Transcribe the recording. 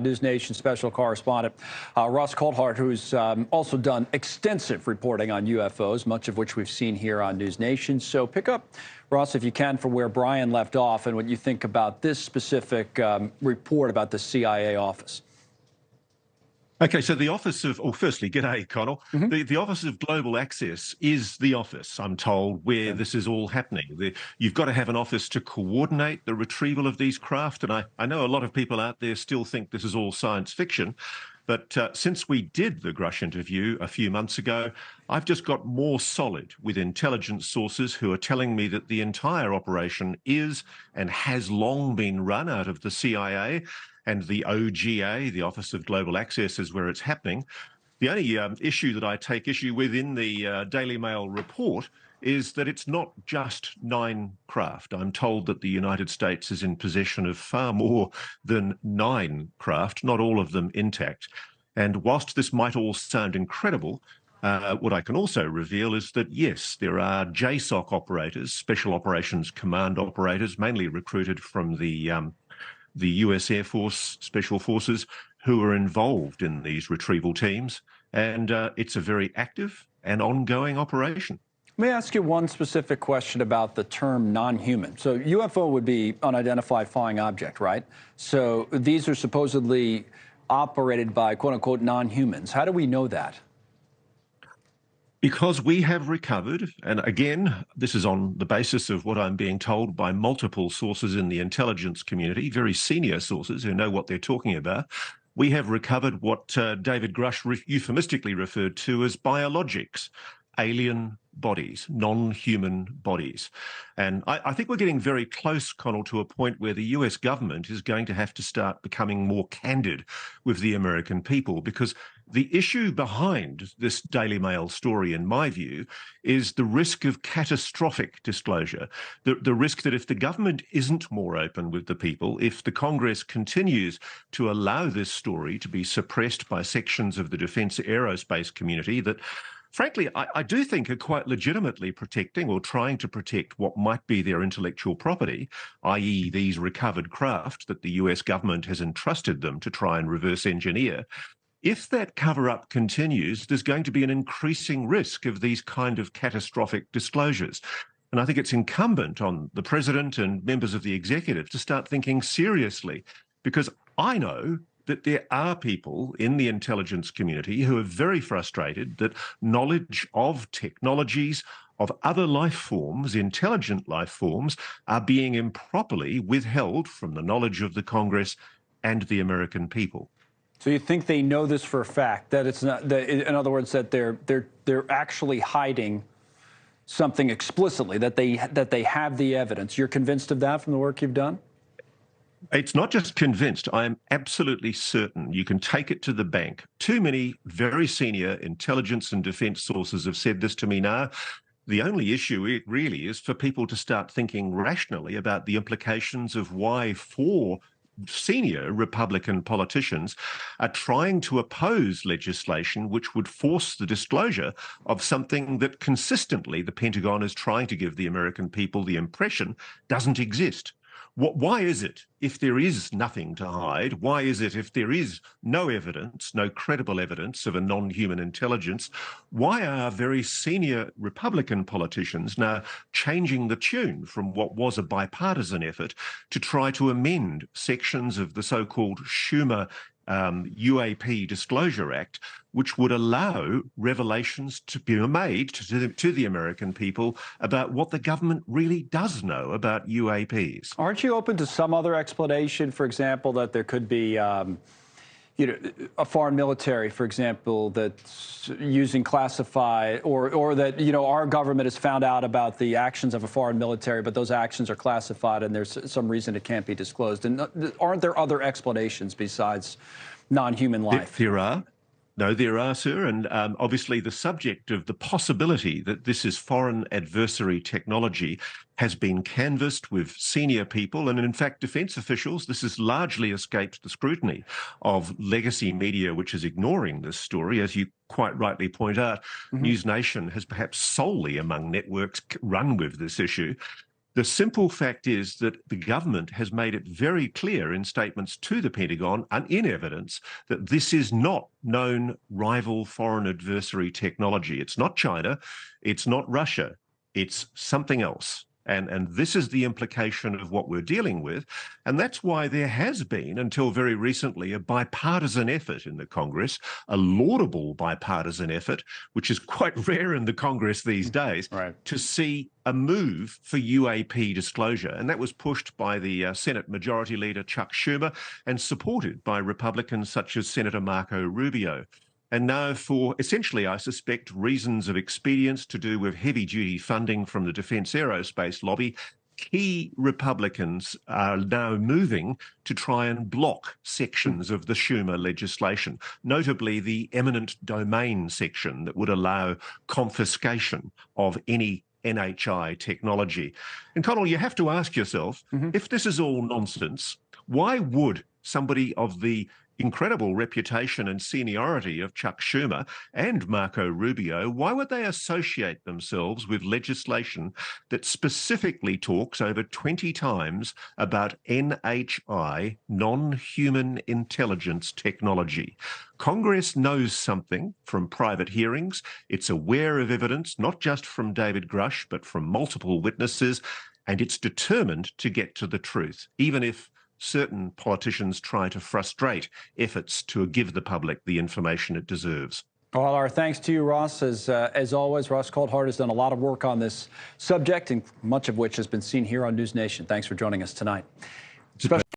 NewsNation special correspondent Ross Coulthart, who's also done extensive reporting on UFOs, much of which we've seen here on NewsNation. So pick up, Ross, if you can, from where Brian left off and what you think about this specific report about the CIA office. Okay, so the Office of, firstly, g'day, Connell. The Office of Global Access is the office, I'm told, where this is all happening. You've got to have an office to coordinate the retrieval of these craft, and I know a lot of people out there still think this is all science fiction, but since we did the Grush interview a few months ago, I've just got more solid with intelligence sources who are telling me that the entire operation is and has long been run out of the CIA, and the OGA, the Office of Global Access, is where it's happening. The only issue that I take issue with in the Daily Mail report is that it's not just 9 craft. I'm told that the United States is in possession of far more than 9 craft, not all of them intact. And whilst this might all sound incredible, what I can also reveal is that, yes, there are JSOC operators, Special Operations Command operators, mainly recruited from the US Air Force Special Forces, who are involved in these retrieval teams. And it's a very active and ongoing operation. Let me ask you one specific question about the term non-human. So UFO would be unidentified flying object, right? So these are supposedly operated by quote-unquote non-humans. How do we know that? Because we have recovered, and again, this is on the basis of what I'm being told by multiple sources in the intelligence community, very senior sources who know what they're talking about, we have recovered what David Grush euphemistically referred to as biologics, alien bodies, non-human bodies. And I think we're getting very close, Connell, to a point where the US government is going to have to start becoming more candid with the American people, because the issue behind this Daily Mail story, in my view, is the risk of catastrophic disclosure. The risk that if the government isn't more open with the people, if the Congress continues to allow this story to be suppressed by sections of the defence aerospace community that, frankly, I do think are quite legitimately protecting or trying to protect what might be their intellectual property, i.e. these recovered craft that the US government has entrusted them to try and reverse engineer. If that cover-up continues, there's going to be an increasing risk of these kind of catastrophic disclosures. And I think it's incumbent on the president and members of the executive to start thinking seriously, because I know that there are people in the intelligence community who are very frustrated that knowledge of technologies, of other life forms, intelligent life forms, are being improperly withheld from the knowledge of the Congress and the American people. So you think they know this for a fact, that it's not, in other words, that they're actually hiding something explicitly, that they have the evidence. You're convinced of that from the work you've done? It's not just convinced. I am absolutely certain. You can take it to the bank. Too many very senior intelligence and defence sources have said this to me now. The only issue really is for people to start thinking rationally about the implications of why 4 senior Republican politicians are trying to oppose legislation which would force the disclosure of something that consistently the Pentagon is trying to give the American people the impression doesn't exist. Why is it, if there is nothing to hide, why is it, if there is no evidence, no credible evidence of a non-human intelligence, why are very senior Republican politicians now changing the tune from what was a bipartisan effort to try to amend sections of the so-called Schumer UAP Disclosure Act, which would allow revelations to be made to the American people about what the government really does know about UAPs. Aren't you open to some other explanation, for example, that there could be a foreign military, for example, that's using classified, or that, our government has found out about the actions of a foreign military, but those actions are classified and there's some reason it can't be disclosed? And aren't there other explanations besides non-human life? There are. No, there are, sir. And obviously the subject of the possibility that this is foreign adversary technology has been canvassed with senior people. And in fact, defence officials, this has largely escaped the scrutiny of legacy media, which is ignoring this story. As you quite rightly point out, NewsNation has perhaps solely among networks run with this issue. The simple fact is that the government has made it very clear in statements to the Pentagon and in evidence that this is not known rival foreign adversary technology. It's not China, it's not Russia, it's something else. And this is the implication of what we're dealing with. And that's why there has been, until very recently, a bipartisan effort in the Congress, a laudable bipartisan effort, which is quite rare in the Congress these days, right, to see a move for UAP disclosure. And that was pushed by the Senate Majority Leader Chuck Schumer and supported by Republicans such as Senator Marco Rubio. And now for essentially, I suspect, reasons of expedience to do with heavy-duty funding from the defence aerospace lobby, key Republicans are now moving to try and block sections of the Schumer legislation, notably the eminent domain section that would allow confiscation of any NHI technology. And Connell, you have to ask yourself, if this is all nonsense, why would somebody of the incredible reputation and seniority of Chuck Schumer and Marco Rubio, why would they associate themselves with legislation that specifically talks over 20 times about NHI, non-human intelligence technology? Congress knows something from private hearings. It's aware of evidence, not just from David Grush, but from multiple witnesses, and it's determined to get to the truth, even if certain politicians try to frustrate efforts to give the public the information it deserves. Well, our thanks to you, Ross. As always, Ross Coulthart has done a lot of work on this subject, and much of which has been seen here on NewsNation. Thanks for joining us tonight.